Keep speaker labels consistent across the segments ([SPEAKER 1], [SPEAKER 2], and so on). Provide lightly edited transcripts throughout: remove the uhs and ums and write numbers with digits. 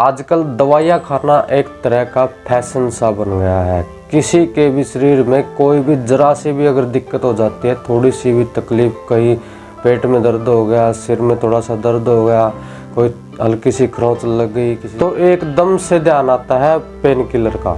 [SPEAKER 1] आजकल दवाइयाँ खाना एक तरह का फैशन सा बन गया है। किसी के भी शरीर में कोई भी जरा सी भी अगर दिक्कत हो जाती है, थोड़ी सी भी तकलीफ, कहीं पेट में दर्द हो गया, सिर में थोड़ा सा दर्द हो गया, कोई हल्की सी खरोंच लग गई, तो एकदम से ध्यान आता है पेन किलर का,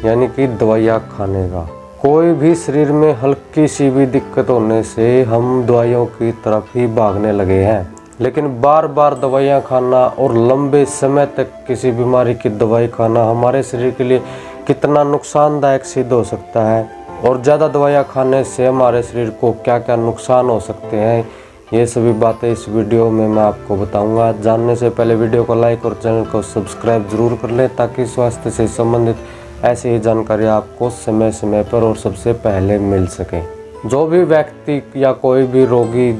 [SPEAKER 1] यानी कि दवाइयाँ खाने का। कोई भी शरीर में हल्की सी भी दिक्कत होने से हम दवाइयों की तरफ ही भागने लगे हैं। लेकिन बार बार दवाइयाँ खाना और लंबे समय तक किसी बीमारी की दवाई खाना हमारे शरीर के लिए कितना नुकसानदायक सिद्ध हो सकता है, और ज़्यादा दवाइयाँ खाने से हमारे शरीर को क्या क्या नुकसान हो सकते हैं, ये सभी बातें इस वीडियो में मैं आपको बताऊंगा। जानने से पहले वीडियो को लाइक और चैनल को सब्सक्राइब जरूर कर लें, ताकि स्वास्थ्य से संबंधित ऐसी ही जानकारी आपको समय समय पर और सबसे पहले मिल सके। जो भी व्यक्ति या कोई भी रोगी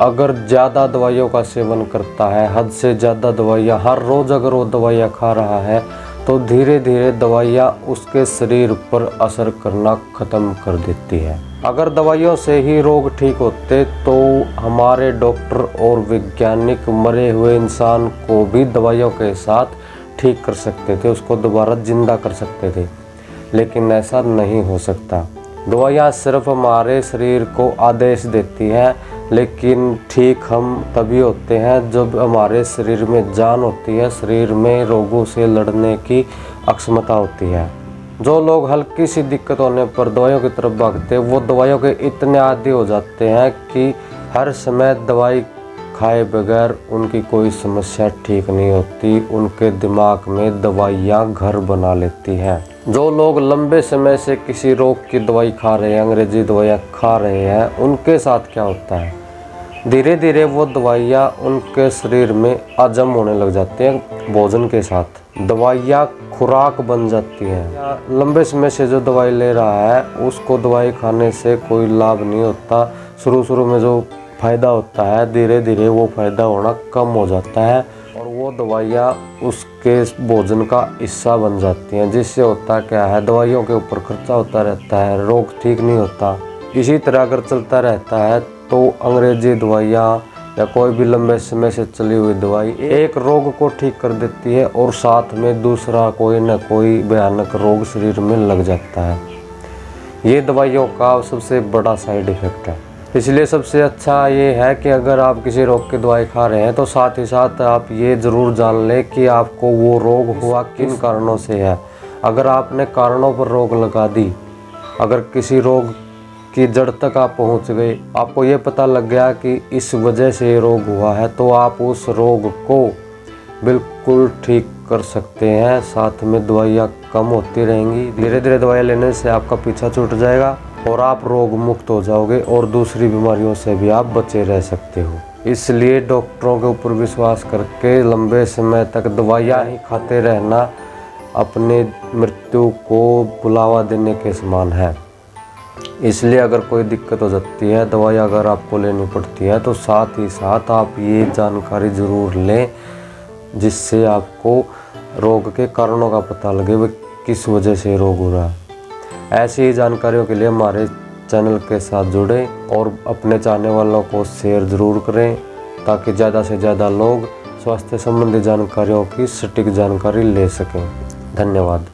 [SPEAKER 1] अगर ज़्यादा दवाइयों का सेवन करता है, हद से ज़्यादा दवाइयाँ हर रोज़ अगर वो दवाइयाँ खा रहा है, तो धीरे धीरे दवाइयाँ उसके शरीर पर असर करना ख़त्म कर देती है। अगर दवाइयों से ही रोग ठीक होते तो हमारे डॉक्टर और वैज्ञानिक मरे हुए इंसान को भी दवाइयों के साथ ठीक कर सकते थे, उसको दोबारा जिंदा कर सकते थे। लेकिन ऐसा नहीं हो सकता। दवाइयाँ सिर्फ हमारे शरीर को आदेश देती हैं, लेकिन ठीक हम तभी होते हैं जब हमारे शरीर में जान होती है, शरीर में रोगों से लड़ने की अक्षमता होती है। जो लोग हल्की सी दिक्कत होने पर दवाइयों की तरफ भागते हैं, वो दवाइयों के इतने आदी हो जाते हैं कि हर समय दवाई खाए बगैर उनकी कोई समस्या ठीक नहीं होती। उनके दिमाग में दवाइयाँ घर बना लेती हैं। जो लोग लंबे समय से किसी रोग की दवाई खा रहे हैं, अंग्रेजी दवाइयाँ खा रहे हैं, उनके साथ क्या होता है, धीरे धीरे वो दवाइयाँ उनके शरीर में हजम होने लग जाती हैं। भोजन के साथ दवाइयाँ खुराक बन जाती हैं। लंबे समय से जो दवाई ले रहा है उसको दवाई खाने से कोई लाभ नहीं होता। शुरू में जो फ़ायदा होता है, धीरे धीरे वो फ़ायदा होना कम हो जाता है और वो दवाइयाँ उसके भोजन का हिस्सा बन जाती हैं। जिससे होता क्या है, दवाइयों के ऊपर खर्चा होता रहता है, रोग ठीक नहीं होता। इसी तरह अगर चलता रहता है तो अंग्रेजी दवाइयाँ या कोई भी लंबे समय से चली हुई दवाई एक रोग को ठीक कर देती है और साथ में दूसरा कोई न कोई भयानक रोग शरीर में लग जाता है। ये दवाइयों का सबसे बड़ा साइड इफ़ेक्ट है। इसलिए सबसे अच्छा ये है कि अगर आप किसी रोग की दवाई खा रहे हैं तो साथ ही साथ आप ये ज़रूर जान लें कि आपको वो रोग हुआ किन कारणों से है। अगर आपने कारणों पर रोक लगा दी, अगर किसी रोग की जड़ तक आप पहुंच गए, आपको ये पता लग गया कि इस वजह से ये रोग हुआ है, तो आप उस रोग को बिल्कुल ठीक कर सकते हैं। साथ में दवाइयाँ कम होती रहेंगी। धीरे धीरे दवाइयाँ लेने से आपका पीछा छूट जाएगा और आप रोग मुक्त हो जाओगे और दूसरी बीमारियों से भी आप बचे रह सकते हो। इसलिए डॉक्टरों के ऊपर विश्वास करके लंबे समय तक दवाइयाँ ही खाते रहना अपने मृत्यु को बुलावा देने के समान है। इसलिए अगर कोई दिक्कत हो जाती है, दवाई अगर आपको लेनी पड़ती है, तो साथ ही साथ आप ये जानकारी ज़रूर लें जिससे आपको रोग के कारणों का पता लगे, वह किस वजह से रोग हो रहा है। ऐसी ही जानकारियों के लिए हमारे चैनल के साथ जुड़ें और अपने चाहने वालों को शेयर ज़रूर करें, ताकि ज़्यादा से ज़्यादा लोग स्वास्थ्य संबंधी जानकारियों की सटीक जानकारी ले सकें। धन्यवाद।